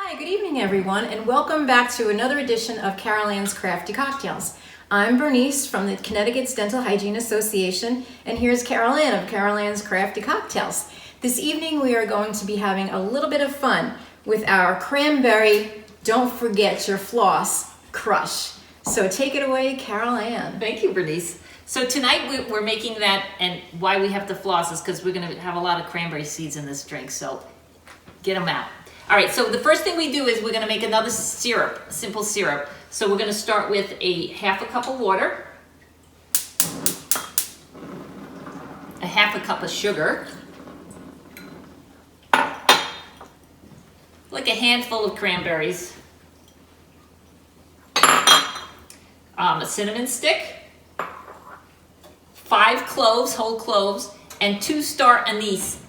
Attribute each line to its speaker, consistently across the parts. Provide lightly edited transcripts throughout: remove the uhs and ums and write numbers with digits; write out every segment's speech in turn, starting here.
Speaker 1: Hi, good evening everyone, and welcome back to another edition of Carol Ann's Crafty Cocktails. I'm Bernice from the Connecticut's Dental Hygiene Association, and here's Carol Ann of Carol Ann's Crafty Cocktails. This evening we are going to be having a little bit of fun with our cranberry, don't forget your floss, crush. So take it away, Carol Ann.
Speaker 2: Thank you, Bernice. So tonight we're making that, and why we have to floss is because we're going to have a lot of cranberry seeds in this drink, so get them out. All right, so the first thing we do is we're going to make another syrup, simple syrup. So we're going to start with a half a cup of water, a half a cup of sugar, like a handful of cranberries, a cinnamon stick, 5 cloves, whole cloves, and 2 star anise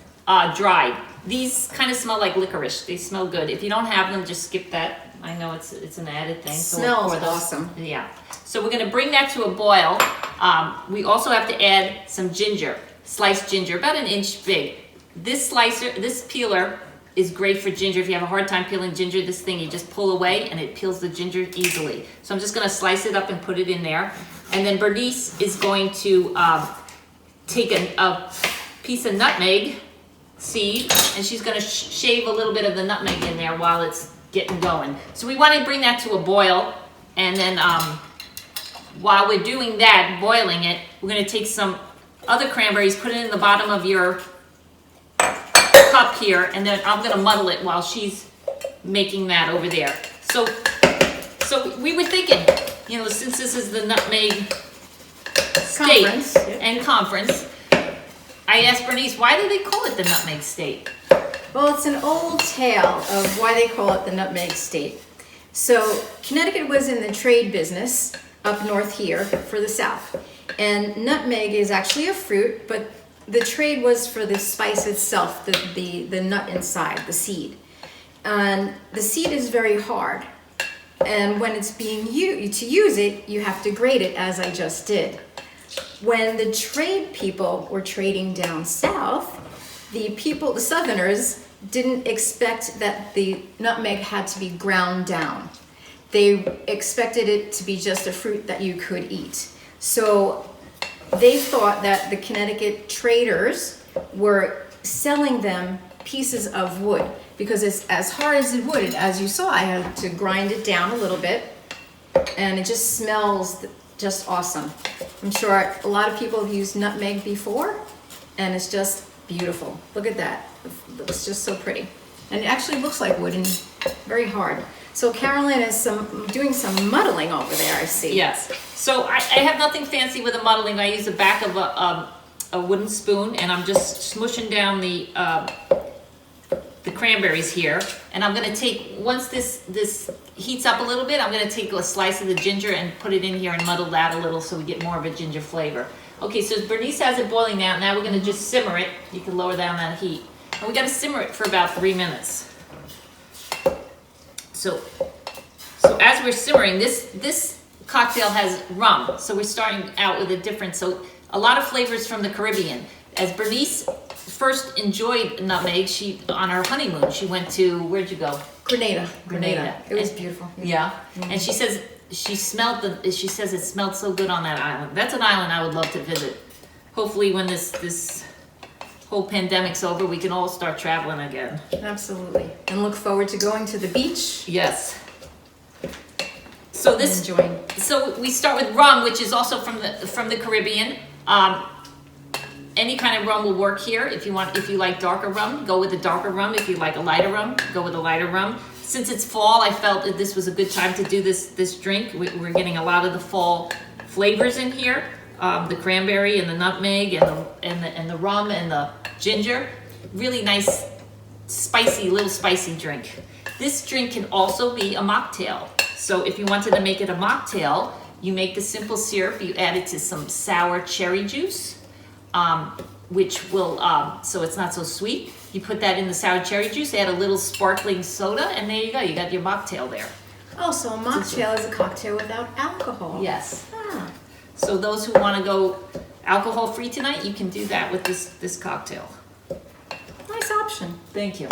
Speaker 2: dried. These kind of smell like licorice. They smell good. If you don't have them, just skip that. I know it's an added thing.
Speaker 1: Smells awesome.
Speaker 2: Yeah. So we're going to bring that to a boil. We also have to add some ginger, sliced ginger, about an inch big. This peeler is great for ginger. If you have a hard time peeling ginger, this thing you just pull away and it peels the ginger easily. So I'm just going to slice it up and put it in there. And then Bernice is going to take a piece of nutmeg seed, and she's going to shave a little bit of the nutmeg in there while it's getting going. So we want to bring that to a boil, and then while we're doing that, boiling it, we're going to take some other cranberries, put it in the bottom of your cup here, and then I'm going to muddle it while she's making that over there. So we were thinking, you know, since this is the nutmeg state and conference, I asked Bernice, why do they call it the nutmeg state?
Speaker 1: Well, it's an old tale of why they call it the nutmeg state. So Connecticut was in the trade business up north here for the South. And nutmeg is actually a fruit, but the trade was for the spice itself, the nut inside, the seed. And the seed is very hard. And when it's being used, to use it, you have to grate it as I just did. When the trade people were trading down south, the Southerners didn't expect that the nutmeg had to be ground down. They expected it to be just a fruit that you could eat. So they thought that the Connecticut traders were selling them pieces of wood because it's as hard as it would. As you saw, I had to grind it down a little bit, and it just smells just awesome. I'm sure a lot of people have used nutmeg before, and it's just beautiful. Look at that. It's just so pretty. And it actually looks like wood and very hard. So Carolyn is doing some muddling over there, I see.
Speaker 2: Yes. So I have nothing fancy with the muddling. I use the back of a wooden spoon, and I'm just smushing down the cranberries here. And I'm going to take, once this heats up a little bit, I'm going to take a slice of the ginger and put it in here and muddle that a little so we get more of a ginger flavor. Okay, so Bernice has it boiling now. Now we're going to just simmer it. You can lower down that heat. And we got to simmer it for about 3 minutes. So as we're simmering, this cocktail has rum. So we're starting out with a different, so a lot of flavors from the Caribbean. As Bernice first enjoyed nutmeg, on her honeymoon, she went to, where'd you go?
Speaker 1: Grenada. It was beautiful.
Speaker 2: Yeah. Mm-hmm. And she says it smelled so good on that island. That's an island I would love to visit. Hopefully when this whole pandemic's over, we can all start traveling again.
Speaker 1: Absolutely. And look forward to going to the beach.
Speaker 2: Yes. So we start with rum, which is also from the Caribbean. Any kind of rum will work here. If you like darker rum, go with the darker rum. If you like a lighter rum, go with a lighter rum. Since it's fall, I felt that this was a good time to do this drink. We're getting a lot of the fall flavors in here. The cranberry and the nutmeg and the rum and the ginger. Really nice, little spicy drink. This drink can also be a mocktail. So if you wanted to make it a mocktail, you make the simple syrup, you add it to some sour cherry juice, which will, so it's not so sweet. You put that in the sour cherry juice, add a little sparkling soda, and there you go. You got your mocktail there.
Speaker 1: Oh, so a mocktail is a cocktail without alcohol.
Speaker 2: Yes.
Speaker 1: Ah.
Speaker 2: So those who want to go alcohol-free tonight, you can do that with this cocktail.
Speaker 1: Nice option.
Speaker 2: Thank you.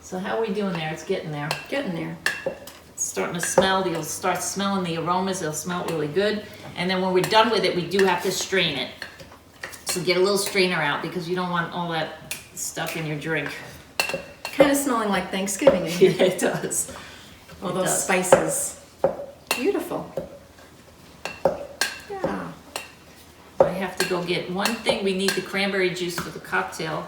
Speaker 2: So how are we doing there? It's getting there.
Speaker 1: Getting there.
Speaker 2: It's starting to smell. You'll start smelling the aromas. It'll smell really good. And then when we're done with it, we do have to strain it. So get a little strainer out because you don't want all that stuff in your drink.
Speaker 1: Kind of smelling like Thanksgiving in here.
Speaker 2: Yeah, it does.
Speaker 1: All those spices. Beautiful. Yeah.
Speaker 2: I have to go get one thing. We need the cranberry juice for the cocktail.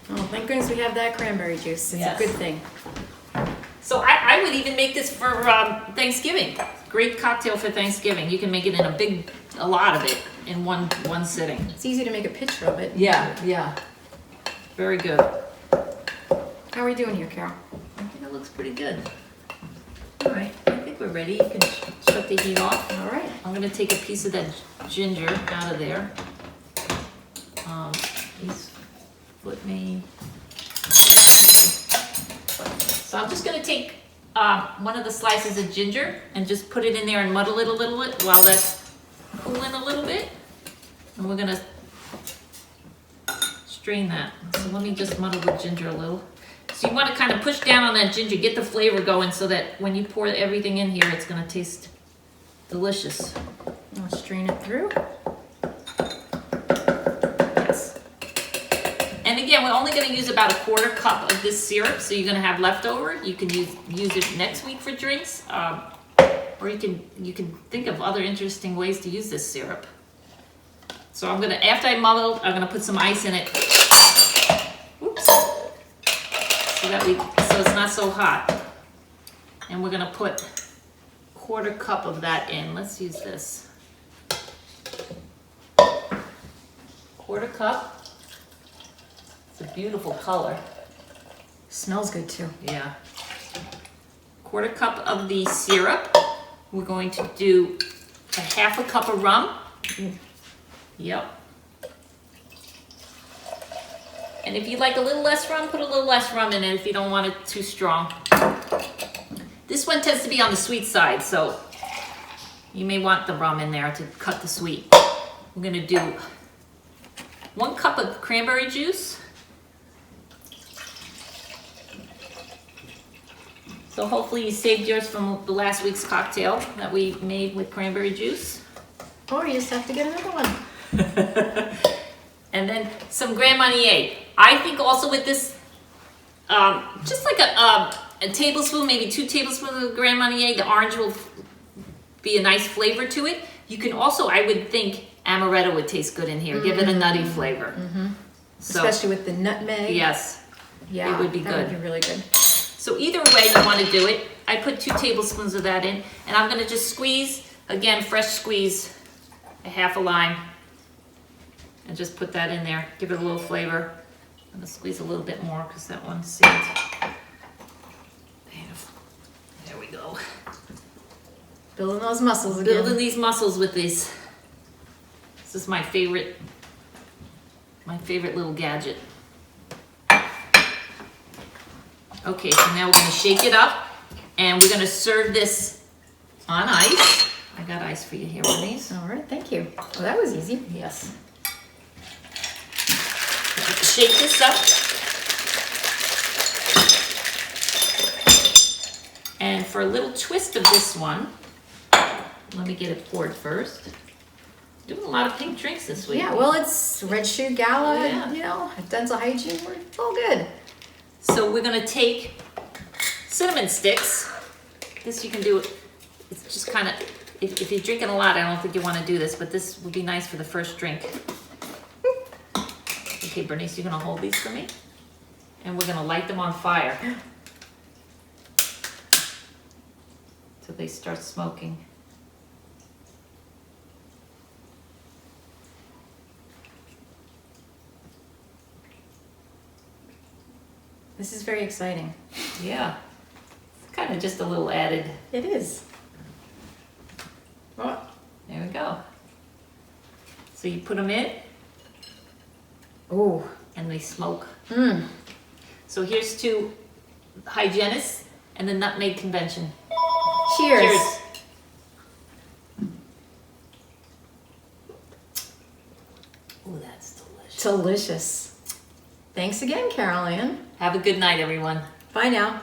Speaker 1: Oh, thank goodness we have that cranberry juice. It's
Speaker 2: Yes.
Speaker 1: a good thing.
Speaker 2: So I would even make this for Thanksgiving. Great cocktail for Thanksgiving. You can make it in a lot of it in one sitting.
Speaker 1: It's easy to make a picture of it.
Speaker 2: Yeah. Very good.
Speaker 1: How are we doing here, Carol?
Speaker 2: I think it looks pretty good. All right, I think we're ready. You can shut the heat off.
Speaker 1: All right.
Speaker 2: I'm gonna take a piece of that ginger out of there. These foot me. So I'm just gonna take one of the slices of ginger and just put it in there and muddle it a little bit while that's cooling a little bit. And we're gonna strain that. So let me just muddle the ginger a little. So you want to kind of push down on that ginger, get the flavor going so that when you pour everything in here, it's going to taste delicious.
Speaker 1: I'll strain it through.
Speaker 2: Yes. And again, we're only going to use about a 1/4 cup of this syrup, so you're going to have leftover. You can use it next week for drinks, or you can think of other interesting ways to use this syrup. So I'm going to, after I muddle, I'm going to put some ice in it. Oops. So it's not so hot. And we're gonna put 1/4 cup of that in. Let's use this. 1/4 cup. It's a beautiful color.
Speaker 1: Smells good too.
Speaker 2: Yeah. 1/4 cup of the syrup. We're going to do a 1/2 cup of rum. Yep. And if you like a little less rum, put a little less rum in it if you don't want it too strong. This one tends to be on the sweet side, so you may want the rum in there to cut the sweet. We're gonna do 1 cup of cranberry juice. So hopefully you saved yours from the last week's cocktail that we made with cranberry juice.
Speaker 1: Or you just have to get another one.
Speaker 2: And then some Grand Marnier. I think also with this, just like a tablespoon, maybe 2 tablespoons of Grand Marnier, the orange will be a nice flavor to it. You can also, I would think, amaretto would taste good in here. Give it a nutty flavor. So,
Speaker 1: especially with the nutmeg.
Speaker 2: yes,
Speaker 1: Yeah,
Speaker 2: it would be
Speaker 1: that
Speaker 2: good.
Speaker 1: would be really good.
Speaker 2: So either way you want to do it, I put 2 tablespoons of that in, and I'm going to just squeeze, again, fresh squeeze, a 1/2 lime. And just put that in there, give it a little flavor. I'm gonna squeeze a little bit more because that one's sealed. There we go.
Speaker 1: Building those muscles again.
Speaker 2: Building these muscles with these. This is my favorite little gadget. Okay, so now we're gonna shake it up and we're gonna serve this on ice. I got ice for you here, Denise.
Speaker 1: All right, thank you. Well, that was easy.
Speaker 2: Yes. Shake this up. And for a little twist of this one, let me get it poured first. Doing a lot of pink drinks this week.
Speaker 1: Yeah, well, it's Red Shoe Gala,
Speaker 2: Yeah.
Speaker 1: and, you know, dental hygiene, it's all good.
Speaker 2: So we're gonna take cinnamon sticks. This you can do, it's just kind of, if you're drinking a lot, I don't think you want to do this, but this would be nice for the first drink. Okay, Bernice, you're gonna hold these for me? And we're gonna light them on fire. Till they start smoking.
Speaker 1: This is very exciting.
Speaker 2: Yeah. It's kind of just a little added.
Speaker 1: It is.
Speaker 2: Oh, there we go. So you put them in.
Speaker 1: Oh.
Speaker 2: And they smoke.
Speaker 1: Mmm.
Speaker 2: So here's to hygienists and the nutmeg convention.
Speaker 1: Cheers.
Speaker 2: Cheers. Oh, that's delicious.
Speaker 1: Delicious. Thanks again, Carol Ann.
Speaker 2: Have a good night, everyone.
Speaker 1: Bye now.